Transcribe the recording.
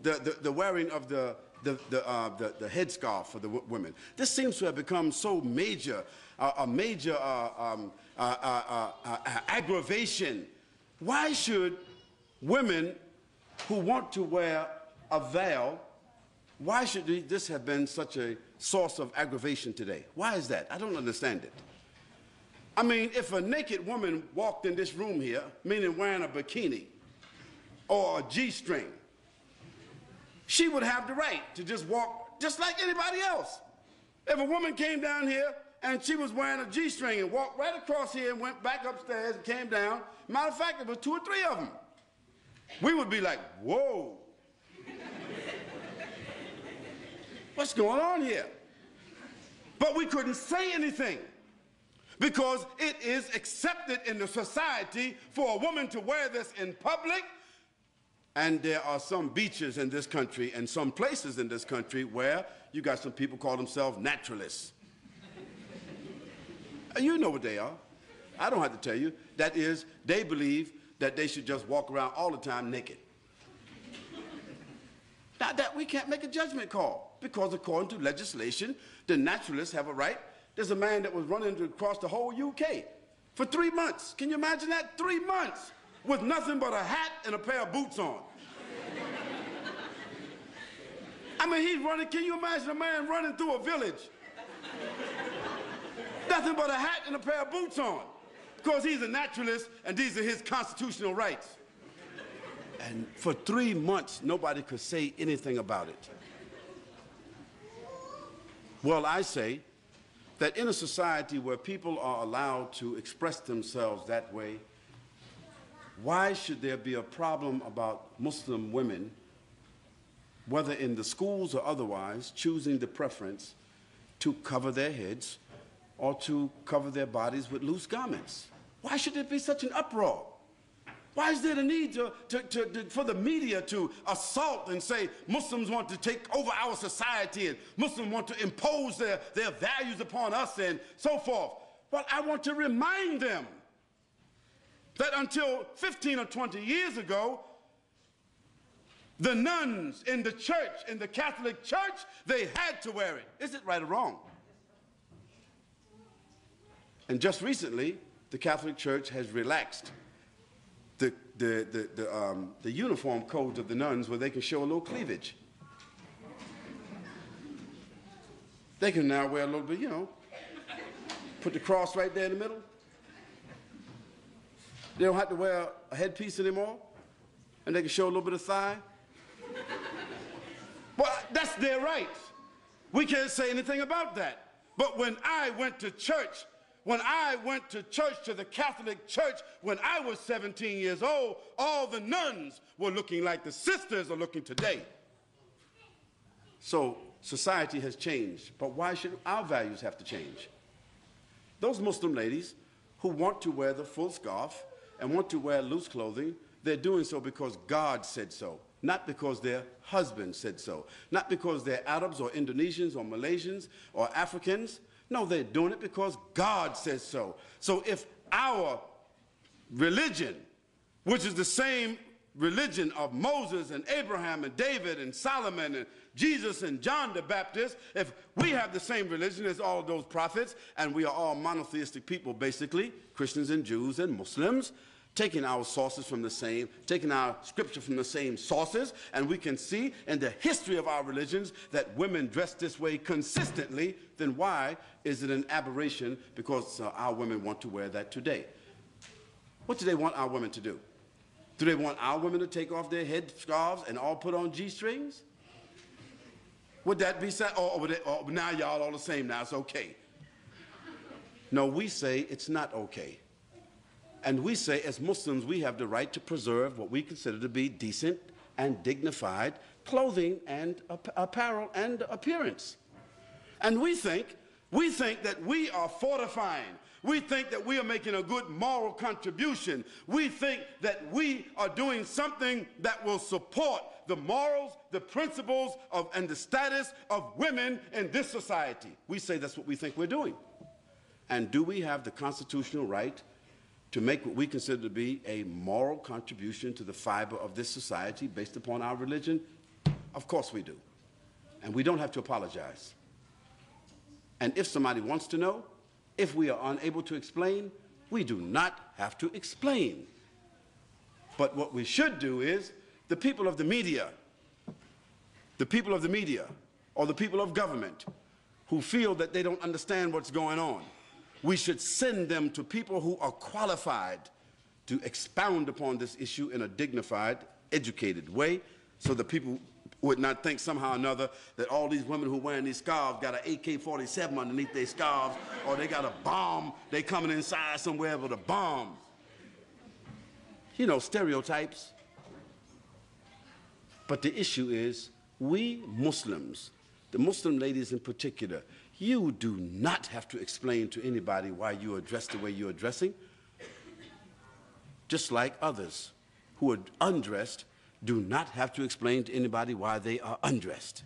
the wearing of the headscarf for the women. This seems to have become so major, a major aggravation. Why should women who want to wear a veil, why should this have been such a source of aggravation today? Why is that? I don't understand it. I mean, if a naked woman walked in this room here, meaning wearing a bikini or a G-string, she would have the right to just walk just like anybody else. If a woman came down here and she was wearing a G-string and walked right across here and went back upstairs and came down, matter of fact, there was 2 or 3 of them, we would be like, whoa. What's going on here? But we couldn't say anything because it is accepted in the society for a woman to wear this in public. And there are some beaches in this country and some places in this country where you got some people call themselves naturalists. You know what they are. I don't have to tell you. That is, they believe that they should just walk around all the time naked. Now that we can't make a judgment call because according to legislation, the naturalists have a right. There's a man that was running across the whole UK for 3 months. Can you imagine that? 3 months with nothing but a hat and a pair of boots on. I mean, he's running. Can you imagine a man running through a village? Nothing but a hat and a pair of boots on. Because he's a naturalist and these are his constitutional rights. And for 3 months, nobody could say anything about it. Well, I say that in a society where people are allowed to express themselves that way, why should there be a problem about Muslim women, whether in the schools or otherwise, choosing the preference to cover their heads or to cover their bodies with loose garments? Why should there be such an uproar? Why is there the need for the media to assault and say Muslims want to take over our society and Muslims want to impose their values upon us and so forth? Well, I want to remind them that until 15 or 20 years ago, the nuns in the church, in the Catholic Church, they had to wear it. Is it right or wrong? And just recently, the Catholic Church has relaxed the uniform codes of the nuns where they can show a little cleavage. They can now wear a little bit, you know, put the cross right there in the middle. They don't have to wear a headpiece anymore, and they can show a little bit of thigh. Well, that's their right. We can't say anything about that. But when I went to church, to the Catholic Church, when I was 17 years old, all the nuns were looking like the sisters are looking today. So society has changed, but why should our values have to change? Those Muslim ladies who want to wear the full scarf and want to wear loose clothing, they're doing so because God said so, not because their husband said so, not because they're Arabs or Indonesians or Malaysians or Africans. No, they're doing it because God says so. So if our religion, which is the same religion of Moses and Abraham and David and Solomon and Jesus and John the Baptist, if we have the same religion as all of those prophets, and we are all monotheistic people basically, Christians and Jews and Muslims, taking our sources from the same, taking our scripture from the same sources, and we can see in the history of our religions that women dress this way consistently, then why is it an aberration because our women want to wear that today? What do they want our women to do? Do they want our women to take off their head scarves and all put on G-strings? Would that be sad? Or now y'all all the same now, it's okay. No, we say it's not okay. And we say, as Muslims, we have the right to preserve what we consider to be decent and dignified clothing and apparel and appearance. And we think that we are fortifying. We think that we are making a good moral contribution. We think that we are doing something that will support the morals, the principles and the status of women in this society. We say that's what we think we're doing. And do we have the constitutional right to make what we consider to be a moral contribution to the fiber of this society based upon our religion? Of course we do. And we don't have to apologize. And if somebody wants to know, if we are unable to explain, we do not have to explain. But what we should do is, the people of the media, or the people of government who feel that they don't understand what's going on, we should send them to people who are qualified to expound upon this issue in a dignified, educated way, so that people would not think somehow or another that all these women who are wearing these scarves got an AK-47 underneath their scarves, or they got a bomb, they coming inside somewhere with a bomb. You know, stereotypes. But the issue is, we Muslims, the Muslim ladies in particular, you do not have to explain to anybody why you are dressed the way you are dressing. Just like others who are undressed do not have to explain to anybody why they are undressed.